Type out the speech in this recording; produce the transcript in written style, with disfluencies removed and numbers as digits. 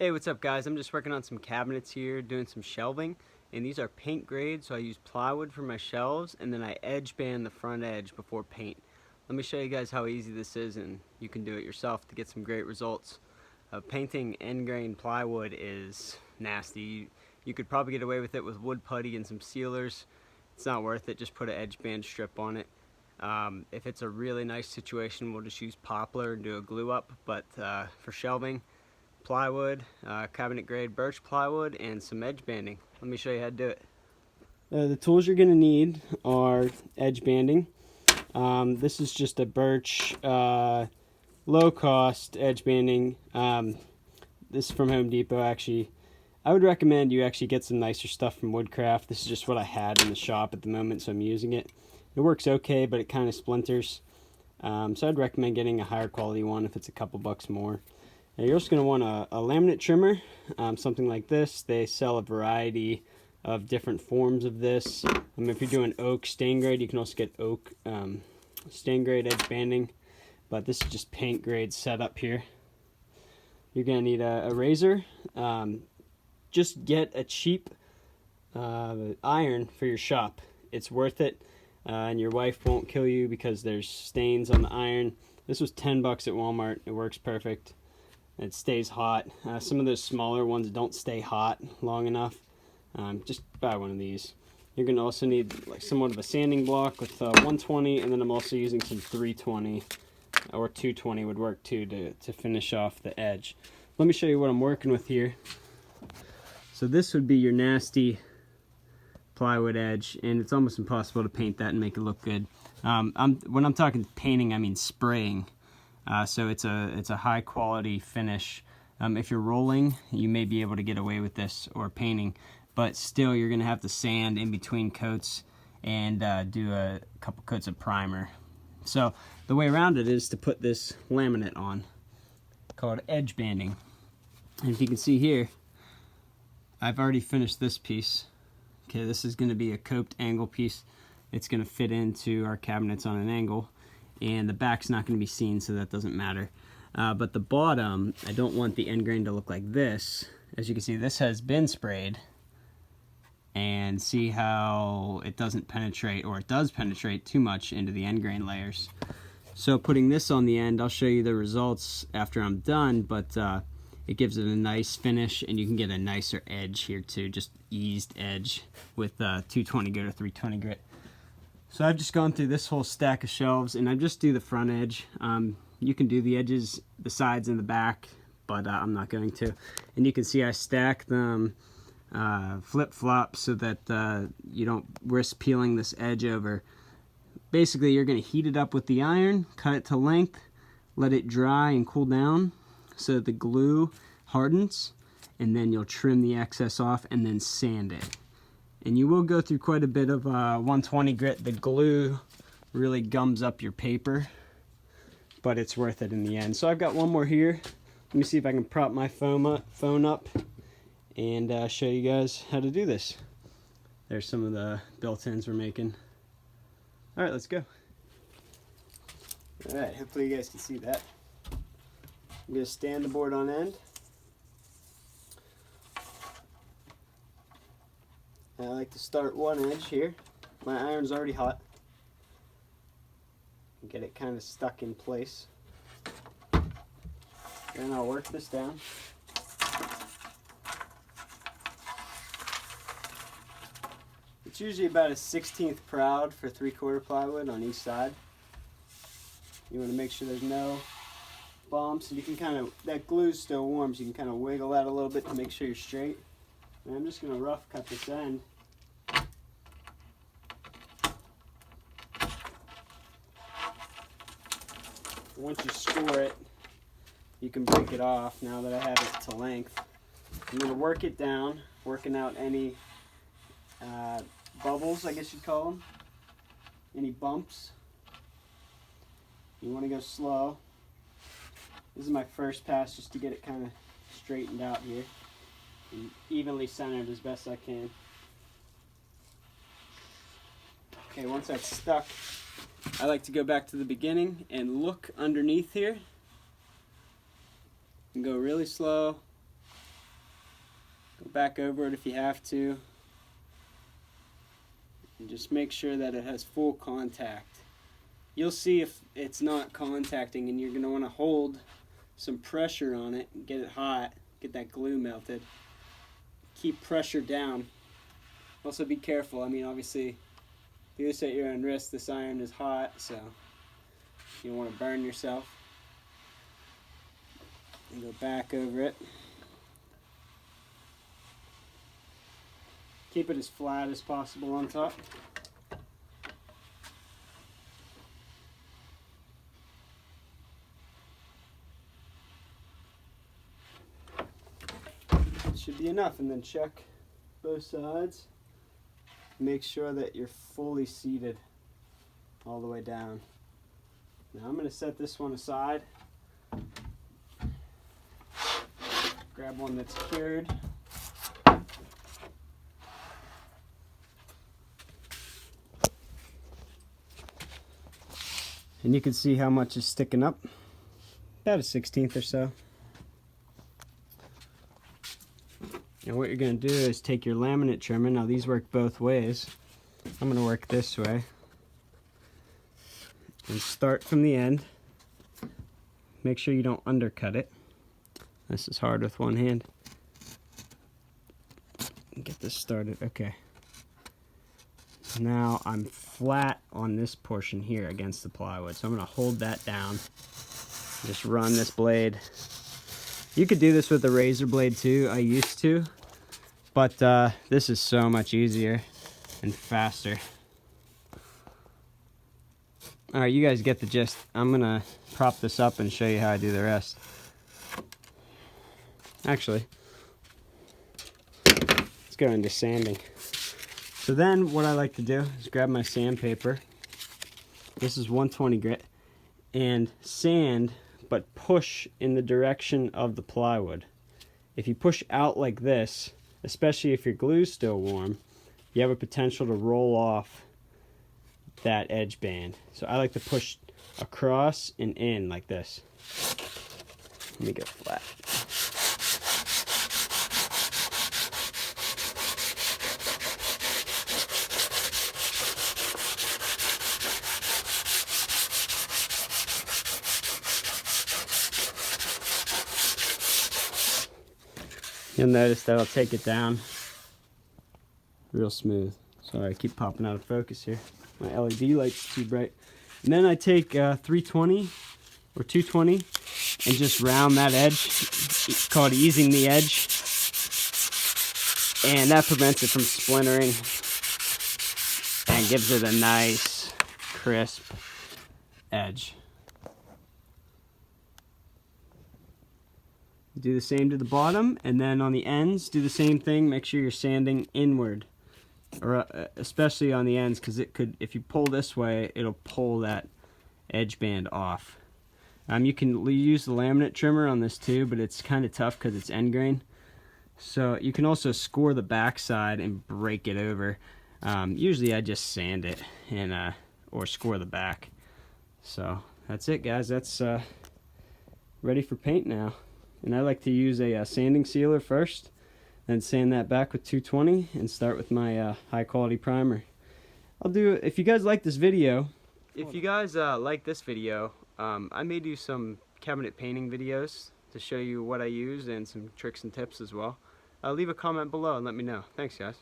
Hey, what's up guys? I'm just working on some cabinets here, doing some shelving, and these are paint grade, so I use plywood for my shelves, and then I edge band the front edge before paint. Let me show you guys how easy this is, and you can do it yourself to get some great results. Painting end grain plywood is nasty. You could probably get away with it with wood putty and some sealers. It's not worth it, just put an edge band strip on it. If it's a really nice situation, we'll just use poplar and do a glue up, but for shelving, plywood, cabinet grade birch plywood, and some edge banding. Let me show you how to do it. The tools you're going to need are edge banding. This is just a birch low cost edge banding. This is from Home Depot actually. I would recommend you actually get some nicer stuff from Woodcraft. This is just what I had in the shop at the moment, so I'm using it. It works okay, but it kind of splinters. So I'd recommend getting a higher quality one if it's a couple bucks more. Now you're also going to want a laminate trimmer, something like this. They sell a variety of different forms of this. If you're doing oak stain grade, you can also get oak stain grade edge banding, but this is just paint grade setup here. You're going to need a razor. Just get a cheap iron for your shop. It's worth it, and your wife won't kill you because there's stains on the iron. This was 10 bucks at Walmart. It works perfect. It stays hot. Some of those smaller ones don't stay hot long enough. Just buy one of these. You're going to also need like somewhat of a sanding block with 120, and then I'm also using some 320 or 220 would work too to finish off the edge. Let me show you what I'm working with here. So this would be your nasty plywood edge, and it's almost impossible to paint that and make it look good. When I'm talking painting, I mean spraying. So it's a high quality finish. If you're rolling, you may be able to get away with this, or painting, but still you're gonna have to sand in between coats and do a couple coats of primer. So the way around it is to put this laminate on, called edge banding. And if you can see here, I've already finished this piece. Okay, this is gonna be a coped angle piece. It's gonna fit into our cabinets on an angle, and the back's not going to be seen, so that doesn't matter. But the bottom, I don't want the end grain to look like this. As you can see, this has been sprayed, and see how it doesn't penetrate, or it does penetrate too much into the end grain layers. So putting this on the end, I'll show you the results after I'm done, but it gives it a nice finish, and you can get a nicer edge here too, just eased edge with 220 grit or 320 grit. So I've just gone through this whole stack of shelves, and I just do the front edge. You can do the edges, the sides and the back, but I'm not going to. And you can see I stack them flip-flop so that you don't risk peeling this edge over. Basically, you're going to heat it up with the iron, cut it to length, let it dry and cool down so that the glue hardens, and then you'll trim the excess off and then sand it. And you will go through quite a bit of 120 grit. The glue really gums up your paper, but it's worth it in the end. So I've got one more here. Let me see if I can prop my phone up and show you guys how to do this. There's some of the built-ins we're making. All right, let's go. All right, hopefully you guys can see that. I'm gonna stand the board on end. I like to start one edge here. My iron's already hot. Get it kind of stuck in place. Then I'll work this down. It's usually about a 1/16 proud for 3/4 plywood on each side. You want to make sure there's no bumps, and you can kind of, that glue's still warm, so you can kind of wiggle that a little bit to make sure you're straight. And I'm just going to rough cut this end. Once you score it, you can break it off now that I have it to length. I'm going to work it down, working out any bubbles, I guess you'd call them, any bumps. You want to go slow. This is my first pass just to get it kind of straightened out here and evenly centered as best I can. Okay, once that's stuck, I like to go back to the beginning and look underneath here and go really slow back over it if you have to. And just make sure that it has full contact. You'll see if it's not contacting, and you're going to want to hold some pressure on it and get it hot, get that glue melted. Keep pressure down. Also be careful. I mean, obviously, do this at your own risk. This iron is hot, so you don't want to burn yourself. And go back over it. Keep it as flat as possible on top. It should be enough, and then check both sides. Make sure that you're fully seated all the way down. Now I'm going to set this one aside. Grab one that's cured. And you can see how much is sticking up. About a 1/16 or so. And what you're going to do is take your laminate trimmer. Now these work both ways. I'm going to work this way. And start from the end. Make sure you don't undercut it. This is hard with one hand. Get this started. Okay. Now I'm flat on this portion here against the plywood. So I'm going to hold that down. Just run this blade. You could do this with a razor blade too. I used to. But this is so much easier and faster. Alright, you guys get the gist. I'm going to prop this up and show you how I do the rest. Actually, let's go into sanding. So then what I like to do is grab my sandpaper. This is 120 grit. And sand, but push in the direction of the plywood. If you push out like this, especially if your glue's still warm, you have a potential to roll off that edge band. So I like to push across and in like this. Let me get flat. You'll notice that I'll take it down real smooth. Sorry, I keep popping out of focus here. My LED light's too bright. And then I take 320 or 220 and just round that edge. It's called easing the edge. And that prevents it from splintering and gives it a nice, crisp edge. Do the same to the bottom, and then on the ends, do the same thing. Make sure you're sanding inward, or especially on the ends, because it could, if you pull this way, it'll pull that edge band off. You can use the laminate trimmer on this too, but it's kind of tough because it's end grain. So you can also score the back side and break it over. Usually I just sand it and or score the back. So that's it, guys. That's ready for paint now. And I like to use a sanding sealer first, then sand that back with 220 and start with my high quality primer. If you guys like this video, I may do some cabinet painting videos to show you what I use and some tricks and tips as well. Leave a comment below and let me know. Thanks, guys.